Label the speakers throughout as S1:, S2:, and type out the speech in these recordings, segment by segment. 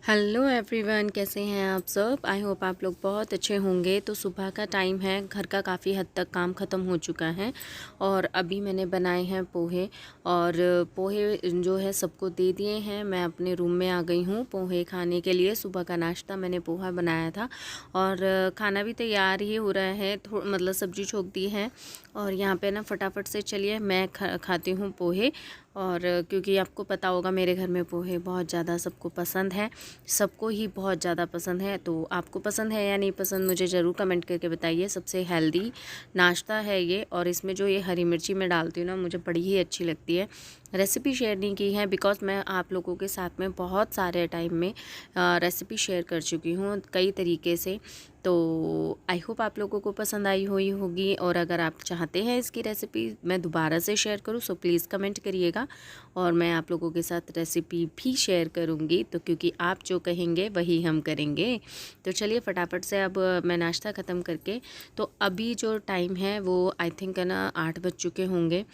S1: Hello everyone, कैसे हैं आप सब। आई होप आप लोग बहुत अच्छे होंगे। तो सुबह का टाइम है, घर का काफ़ी हद तक काम ख़त्म हो चुका है और अभी मैंने बनाए हैं पोहे। और पोहे जो है सबको दे दिए हैं। मैं अपने रूम में आ गई हूँ पोहे खाने के लिए। सुबह का नाश्ता मैंने पोहा बनाया था और खाना भी तैयार ही हो रहा है। मतलब सब्जी छोक दी है और यहाँ पे ना फटाफट से चलिए मैं खाती हूँ पोहे। और क्योंकि आपको पता होगा मेरे घर में पोहे बहुत ज़्यादा सबको पसंद है, सबको ही बहुत ज़्यादा पसंद है। तो आपको पसंद है या नहीं पसंद मुझे ज़रूर कमेंट करके बताइए। सबसे हेल्दी नाश्ता है ये और इसमें जो ये हरी मिर्ची मैं डालती हूँ ना, मुझे बड़ी ही अच्छी लगती है। रेसिपी शेयर नहीं की है बिकॉज़ मैं आप लोगों के साथ में बहुत सारे टाइम में रेसिपी शेयर कर चुकी हूँ कई तरीके से। तो आई होप आप लोगों को पसंद आई हुई होगी और अगर आप चाहते हैं इसकी रेसिपी मैं दोबारा से शेयर करूं सो प्लीज़ कमेंट करिएगा और मैं आप लोगों के साथ रेसिपी भी शेयर करूंगी। तो क्योंकि आप जो कहेंगे वही हम करेंगे। तो चलिए फटाफट से अब मैं नाश्ता ख़त्म करके, तो अभी जो टाइम है वो आई थिंक है ना 8 बज चुके होंगे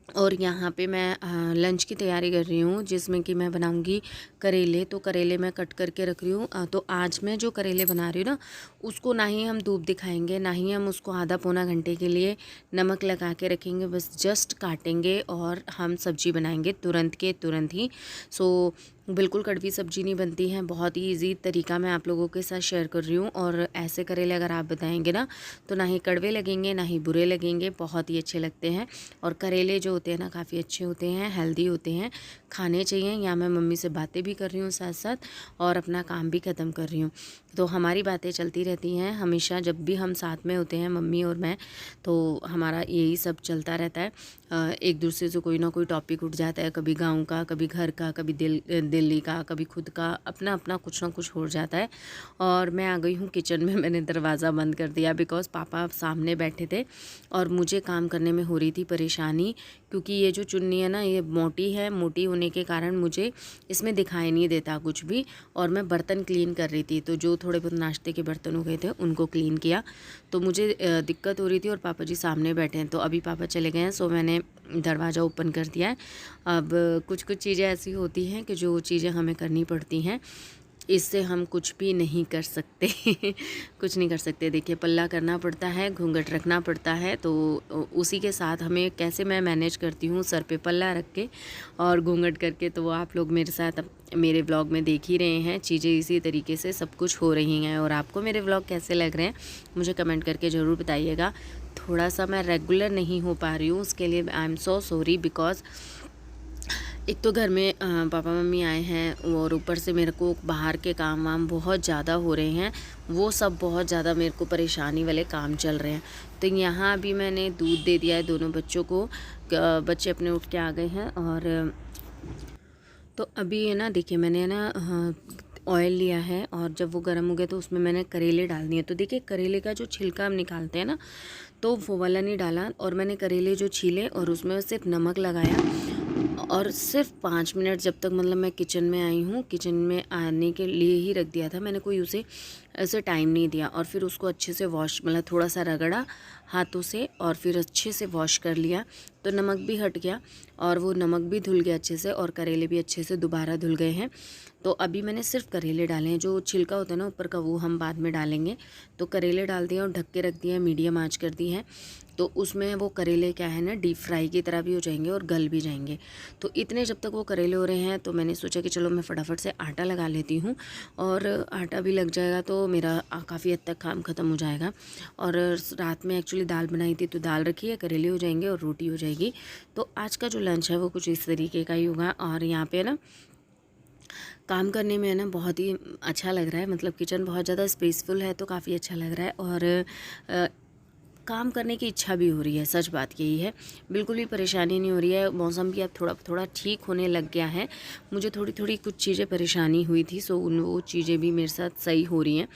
S1: और यहाँ पे मैं लंच की तैयारी कर रही हूँ जिसमें कि मैं बनाऊँगी करेले। तो करेले मैं कट करके रख रही हूँ। तो आज मैं जो करेले बना रही हूँ ना, उसको ना ही हम धूप दिखाएंगे, ना ही हम उसको आधा पौना घंटे के लिए नमक लगा के रखेंगे। बस जस्ट काटेंगे और हम सब्जी बनाएंगे तुरंत के तुरंत ही। सो बिल्कुल कड़वी सब्जी नहीं बनती है। बहुत ही इजी तरीका मैं आप लोगों के साथ शेयर कर रही हूँ और ऐसे करेले अगर आप बताएंगे ना तो ना ही कड़वे लगेंगे ना ही बुरे लगेंगे, बहुत ही अच्छे लगते हैं। और करेले जो होते हैं ना काफ़ी अच्छे होते हैं, हेल्दी होते हैं, खाने चाहिए। यहाँ मैं मम्मी से बातें भी कर रही हूँ साथ साथ और अपना काम भी ख़त्म कर रही हूँ। तो हमारी बातें चलती रहती हैं हमेशा, जब भी हम साथ में होते हैं मम्मी और मैं, तो हमारा यही सब चलता रहता है। एक दूसरे से कोई ना कोई टॉपिक उठ जाता है, कभी गांव का, कभी घर का, कभी दिल्ली का, कभी खुद का, अपना अपना कुछ ना कुछ हो जाता है। और मैं आ गई हूँ किचन में। मैंने दरवाज़ा बंद कर दिया बिकॉज़ पापा सामने बैठे थे और मुझे काम करने में हो रही थी परेशानी। क्योंकि ये जो चुन्नी है ना ये मोटी है, मोटी होने के कारण मुझे इसमें दिखाई नहीं देता कुछ भी। और मैं बर्तन क्लीन कर रही थी, तो जो थोड़े बहुत नाश्ते के बर्तन हो गए थे उनको क्लीन किया। तो मुझे दिक्कत हो रही थी और पापा जी सामने बैठे हैं। तो अभी पापा चले गए हैं सो मैंने दरवाज़ा ओपन कर दिया है। अब कुछ कुछ चीज़ें ऐसी होती हैं कि जो चीज़ें हमें करनी पड़ती हैं, इससे हम कुछ भी नहीं कर सकते। कुछ नहीं कर सकते। देखिए पल्ला करना पड़ता है, घूंघट रखना पड़ता है। तो उसी के साथ हमें कैसे मैं मैनेज करती हूँ सर पे पल्ला रख के और घूंघट करके, तो वो आप लोग मेरे साथ मेरे व्लॉग में देख ही रहे हैं। चीज़ें इसी तरीके से सब कुछ हो रही हैं। और आपको मेरे व्लॉग कैसे लग रहे हैं मुझे कमेंट करके ज़रूर बताइएगा। थोड़ा सा मैं रेगुलर नहीं हो पा रही हूँ, उसके लिए I am so sorry because एक तो घर में पापा मम्मी आए हैं और ऊपर से मेरे को बाहर के काम वाम बहुत ज़्यादा हो रहे हैं। वो सब बहुत ज़्यादा मेरे को परेशानी वाले काम चल रहे हैं। तो यहाँ अभी मैंने दूध दे दिया है दोनों बच्चों को। बच्चे अपने उठ के आ गए हैं और तो अभी है ना देखिए मैंने ना ऑयल लिया है और जब वो गर्म हो गया तो उसमें मैंने करेले डाल दिए। तो देखिए करेले का जो छिलका हम निकालते हैं ना, तो वो वाला नहीं डाला और मैंने करेले जो छीले और उसमें सिर्फ नमक लगाया और सिर्फ 5 मिनट जब तक मतलब मैं किचन में आई हूँ, किचन में आने के लिए ही रख दिया था मैंने, कोई उसे ऐसे टाइम नहीं दिया। और फिर उसको अच्छे से वॉश मतलब थोड़ा सा रगड़ा हाथों से और फिर अच्छे से वॉश कर लिया। तो नमक भी हट गया और वो नमक भी धुल गया अच्छे से और करेले भी अच्छे से दोबारा धुल गए हैं। तो अभी मैंने सिर्फ करेले डाले हैं, जो छिलका होता है ना ऊपर का वो हम बाद में डालेंगे। तो करेले डाल दिए और ढक के रख दिए, मीडियम आंच कर दी है। तो उसमें वो करेले क्या है ना डीप फ्राई की तरह भी हो जाएंगे और गल भी जाएंगे। तो इतने जब तक वो करेले हो रहे हैं तो मैंने सोचा कि चलो मैं फटाफट से आटा लगा लेती हूँ और आटा भी लग जाएगा तो मेरा काफ़ी हद तक काम ख़त्म हो जाएगा। और रात में एक्चुअली दाल बनाई थी तो दाल रखी है, करेले हो जाएंगे और रोटी हो जाएगी। तो आज का जो लंच है वो कुछ इस तरीके का ही होगा। और यहाँ पे ना काम करने में है ना बहुत ही अच्छा लग रहा है, मतलब किचन बहुत ज़्यादा स्पेसफुल है तो काफ़ी अच्छा लग रहा है और अ, काम करने की इच्छा भी हो रही है। सच बात यही है, बिल्कुल भी परेशानी नहीं हो रही है। मौसम भी अब थोड़ा थोड़ा ठीक होने लग गया है। मुझे थोड़ी थोड़ी कुछ चीज़ें परेशानी हुई थी सो वो चीज़ें भी मेरे साथ सही हो रही हैं।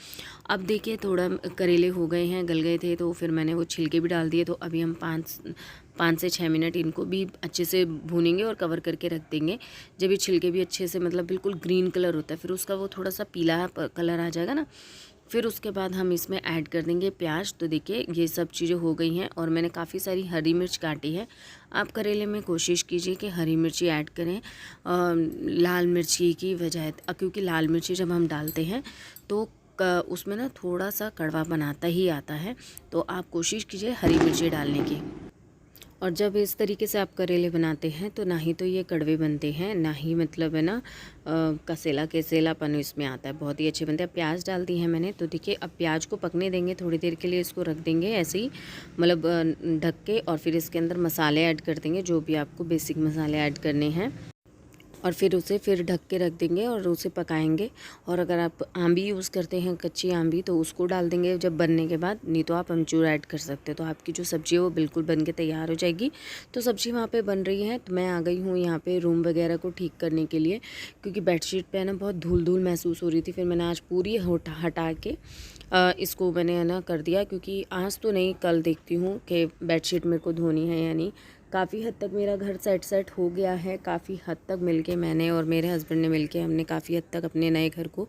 S1: अब देखिए थोड़ा करेले हो गए हैं, गल गए थे तो फिर मैंने वो छिलके भी डाल दिए। तो अभी हम 5 से 6 मिनट इनको भी अच्छे से भूनेंगे और कवर करके रख देंगे। जब ये छिलके भी अच्छे से मतलब बिल्कुल ग्रीन कलर होता है फिर उसका वो थोड़ा सा पीला कलर आ जाएगा ना, फिर उसके बाद हम इसमें ऐड कर देंगे प्याज। तो देखिए ये सब चीज़ें हो गई हैं और मैंने काफ़ी सारी हरी मिर्च काटी है। आप करेले में कोशिश कीजिए कि हरी मिर्ची ऐड करें लाल मिर्ची की बजाय, क्योंकि लाल मिर्ची जब हम डालते हैं तो उसमें ना थोड़ा सा कड़वा बनाता ही आता है। तो आप कोशिश कीजिए हरी मिर्ची डालने की। और जब इस तरीके से आप करेले बनाते हैं तो ना ही तो ये कड़वे बनते हैं, ना ही मतलब है ना कसेला केसेलापन इसमें आता है, बहुत ही अच्छे बनते हैं। प्याज डाल दी है मैंने। तो देखिए अब प्याज को पकने देंगे थोड़ी देर के लिए, इसको रख देंगे ऐसे ही मतलब ढक के, और फिर इसके अंदर मसाले ऐड कर देंगे, जो भी आपको बेसिक मसाले ऐड करने हैं, और फिर उसे फिर ढक के रख देंगे और उसे पकाएंगे। और अगर आप आंबी यूज़ करते हैं, कच्ची आंबी, तो उसको डाल देंगे जब बनने के बाद, नहीं तो आप अमचूर ऐड कर सकते हो। तो आपकी जो सब्ज़ी है वो बिल्कुल बन के तैयार हो जाएगी। तो सब्ज़ी वहाँ पे बन रही है, तो मैं आ गई हूँ यहाँ पे रूम वगैरह को ठीक करने के लिए, क्योंकि बेडशीट पे है ना बहुत धूल धूल महसूस हो रही थी। फिर मैंने आज पूरी हटा के इसको मैंने है ना कर दिया, क्योंकि आज तो नहीं, कल देखती हूँ कि बेडशीट मेरे को धोनी है या नहीं। काफ़ी हद तक मेरा घर सेट हो गया है, काफ़ी हद तक मिलके मैंने और मेरे हस्बैंड ने मिलके हमने काफ़ी हद तक अपने नए घर को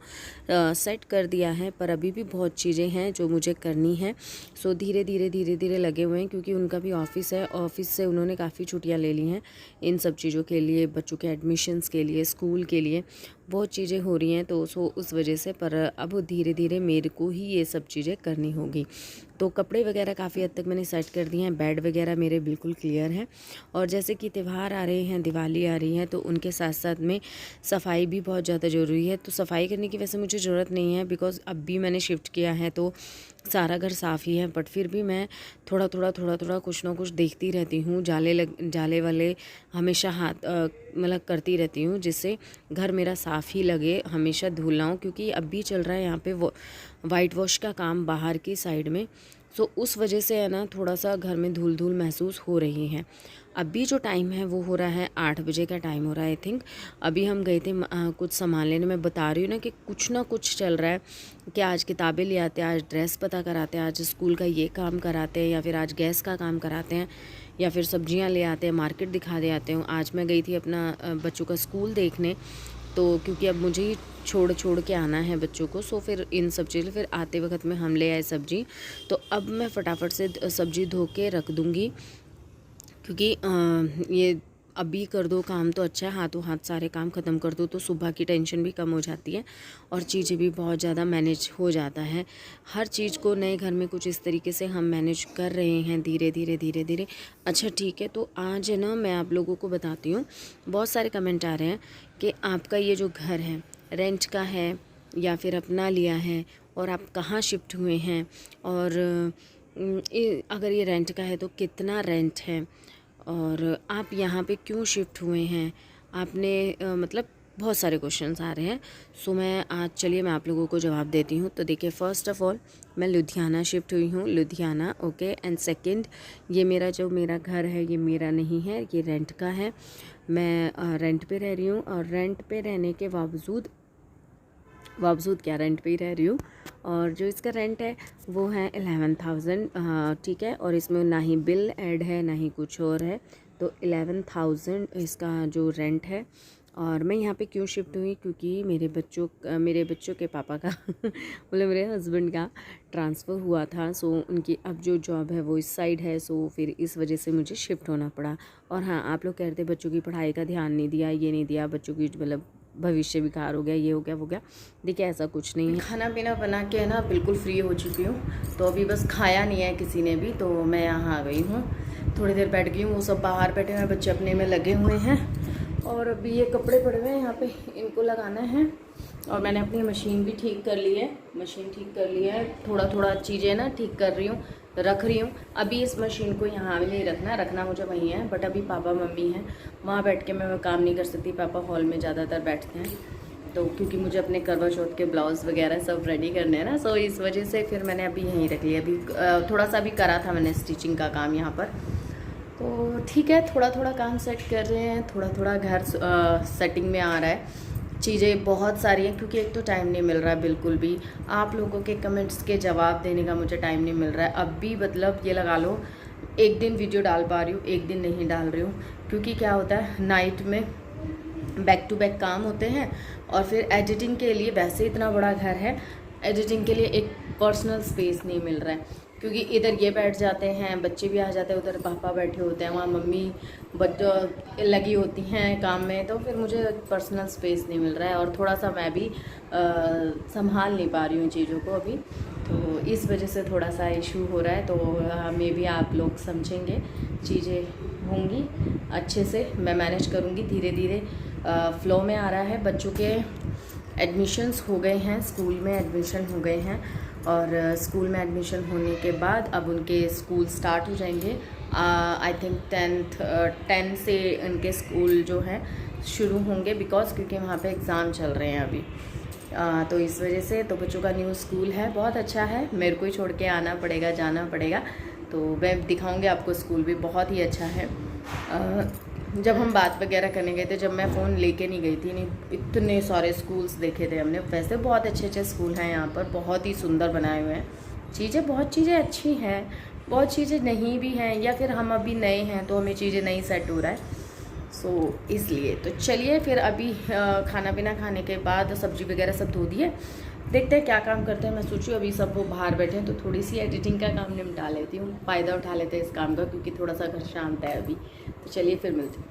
S1: सेट कर दिया है। पर अभी भी बहुत चीज़ें हैं जो मुझे करनी है। सो धीरे धीरे लगे हुए हैं, क्योंकि उनका भी ऑफिस है। ऑफिस से उन्होंने काफ़ी छुट्टियां ले ली हैं इन सब चीज़ों के लिए, बच्चों के एडमिशन्स के लिए, स्कूल के लिए, बहुत चीज़ें हो रही हैं। तो उस वजह से पर अब धीरे धीरे मेरे को ही ये सब चीज़ें करनी होगी। तो कपड़े वगैरह काफ़ी हद तक मैंने सेट कर दिए हैं, बेड वगैरह मेरे बिल्कुल क्लियर हैं। और जैसे कि त्यौहार आ रहे हैं, दिवाली आ रही है, तो उनके साथ साथ में सफाई भी बहुत ज़्यादा ज़रूरी है। तो सफाई करने की वैसे मुझे ज़रूरत नहीं है, बिकॉज़ अब भी मैंने शिफ्ट किया है तो सारा घर साफ़ ही है। बट फिर भी मैं थोड़ा थोड़ा कुछ ना कुछ देखती रहती हूँ। जाले वाले हमेशा हाथ मतलब करती रहती हूँ, जिससे घर मेरा साफ़ ही लगे, हमेशा धूल ना हो। क्योंकि अब भी चल रहा है यहाँ पे वाइट वॉश का काम बाहर की साइड में। सो उस वजह से है ना थोड़ा सा घर में धूल धूल महसूस हो रही है। अभी जो टाइम है वो हो रहा है 8 बजे का टाइम हो रहा है आई थिंक। अभी हम गए थे कुछ सामान लेने। मैं बता रही हूँ ना कि कुछ ना कुछ चल रहा है, कि आज किताबें ले आते हैं, आज ड्रेस पता कराते हैं, आज स्कूल का ये काम कराते हैं, या फिर आज गैस का काम कराते हैं, या फिर सब्जियां ले आते हैं, मार्केट दिखा दे आते हैं। आज मैं गई थी अपना बच्चों का स्कूल देखने, तो क्योंकि अब मुझे ही छोड़ के आना है बच्चों को। सो फिर इन सब चीज़ें, फिर आते वक्त में हम ले आए सब्ज़ी। तो अब मैं फटाफट से सब्ज़ी धो के रख दूँगी, क्योंकि ये अभी कर दो काम तो अच्छा है, हाथों हाथ सारे काम ख़त्म कर दो तो सुबह की टेंशन भी कम हो जाती है और चीज़ें भी बहुत ज़्यादा मैनेज हो जाता है। हर चीज़ को नए घर में कुछ इस तरीके से हम मैनेज कर रहे हैं धीरे धीरे। अच्छा ठीक है, तो आज है ना मैं आप लोगों को बताती हूँ। बहुत सारे कमेंट आ रहे हैं कि आपका ये जो घर है रेंट का है या फिर अपना लिया है, और आप कहाँ शिफ्ट हुए हैं, और अगर ये रेंट का है तो कितना रेंट है, और आप यहाँ पे क्यों शिफ्ट हुए हैं, आपने मतलब बहुत सारे क्वेश्चंस आ रहे हैं। सो मैं आज चलिए मैं आप लोगों को जवाब देती हूँ। तो देखिए फ़र्स्ट ऑफ़ ऑल मैं लुधियाना शिफ्ट हुई हूँ, लुधियाना, ओके। एंड सेकंड, ये मेरा घर है ये मेरा नहीं है, ये रेंट का है। मैं रेंट पे रह रही हूँ, और रेंट पे रहने के बावजूद क्या रेंट पे ही रह रही हूँ। और जो इसका रेंट है वो है 11,000, ठीक है। और इसमें ना ही बिल ऐड है ना ही कुछ और है, तो 11,000 इसका जो रेंट है। और मैं यहाँ पे क्यों शिफ्ट हुई, क्योंकि मेरे बच्चों के पापा का मतलब मेरे हस्बैंड का ट्रांसफ़र हुआ था। सो उनकी अब जो जॉब है वो इस साइड है, सो फिर इस वजह से मुझे शिफ्ट होना पड़ा। और हाँ, आप लोग कह रहे थे बच्चों की पढ़ाई का ध्यान नहीं दिया, ये नहीं दिया, बच्चों की मतलब भविष्य विकार हो गया, ये हो गया वो गया। देखिए ऐसा कुछ नहीं है। खाना पीना बना के ना बिल्कुल फ्री हो चुकी हूँ, तो अभी बस खाया नहीं है किसी ने भी, तो मैं यहाँ आ गई हूँ। थोड़ी देर बैठ गई हूँ, वो सब बाहर बैठे हुए हैं, बच्चे अपने में लगे हुए हैं। और अभी ये कपड़े पड़े हुए हैं यहाँ पे, इनको लगाना है। और मैंने अपनी मशीन भी ठीक कर ली है, थोड़ा चीज़ें ना ठीक कर रही हूँ, रख रही हूँ। अभी इस मशीन को यहाँ भी नहीं रखना मुझे वहीं है, बट अभी पापा मम्मी हैं, वहाँ बैठ के मैं काम नहीं कर सकती। पापा हॉल में ज़्यादातर बैठते हैं, तो क्योंकि मुझे अपने करवा चौथ के ब्लाउज़ वगैरह सब रेडी करने हैं ना, सो इस वजह से फिर मैंने अभी यहीं रख लिया। अभी थोड़ा सा भी करा था मैंने स्टिचिंग का काम यहाँ पर, तो ठीक है। थोड़ा काम सेट कर रहे हैं, थोड़ा घर सेटिंग में आ रहा है। चीज़ें बहुत सारी हैं, क्योंकि एक तो टाइम नहीं मिल रहा है बिल्कुल भी। आप लोगों के कमेंट्स के जवाब देने का मुझे टाइम नहीं मिल रहा है। अब भी मतलब ये लगा लो, एक दिन वीडियो डाल पा रही हूँ, एक दिन नहीं डाल रही हूँ, क्योंकि क्या होता है नाइट में बैक टू बैक काम होते हैं। और फिर एडिटिंग के लिए वैसे इतना बड़ा घर है, एडिटिंग के लिए एक पर्सनल स्पेस नहीं मिल रहा है, क्योंकि इधर ये बैठ जाते हैं, बच्चे भी आ जाते हैं, उधर पापा बैठे होते हैं, वहाँ मम्मी बच्चों लगी होती हैं काम में, तो फिर मुझे पर्सनल स्पेस नहीं मिल रहा है और थोड़ा सा मैं भी संभाल नहीं पा रही हूँ चीज़ों को अभी, तो इस वजह से थोड़ा सा इशू हो रहा है। तो मे भी आप लोग समझेंगे, चीज़ें होंगी अच्छे से, मैं मैनेज करूँगी धीरे धीरे। फ़्लो में आ रहा है। बच्चों के एडमिशन्स हो गए हैं, स्कूल में एडमिशन हो गए हैं और स्कूल में एडमिशन होने के बाद अब उनके स्कूल स्टार्ट हो जाएंगे। आई थिंक 10 से उनके स्कूल जो है शुरू होंगे, बिकॉज़ क्योंकि वहाँ पे एग्ज़ाम चल रहे हैं अभी। तो इस वजह से तो बच्चों का न्यू स्कूल है, बहुत अच्छा है, मेरे को ही छोड़ के आना पड़ेगा, जाना पड़ेगा, तो मैं दिखाऊंगी आपको। स्कूल भी बहुत ही अच्छा है। जब हम बात वगैरह करने गए थे, जब मैं फ़ोन लेके नहीं गई थी, नहीं इतने सारे स्कूल्स देखे थे हमने। वैसे बहुत अच्छे अच्छे स्कूल हैं यहाँ पर, बहुत ही सुंदर बनाए हुए हैं चीज़ें, बहुत चीज़ें अच्छी हैं, बहुत चीज़ें नहीं भी हैं, या फिर हम अभी नए हैं तो हमें चीज़ें नहीं सेट हो रहा है, सो इसलिए। तो चलिए फिर अभी खाना पीना खाने के बाद सब्ज़ी वगैरह सब धो दिए, देखते हैं क्या काम करते हैं। मैं सोचूँ अभी सब वो बाहर बैठे हैं तो थोड़ी सी एडिटिंग का काम निपटा लेती हूँ, फ़ायदा उठा लेते हैं इस काम का, क्योंकि थोड़ा सा घर शांत है अभी। तो चलिए फिर मिलते हैं।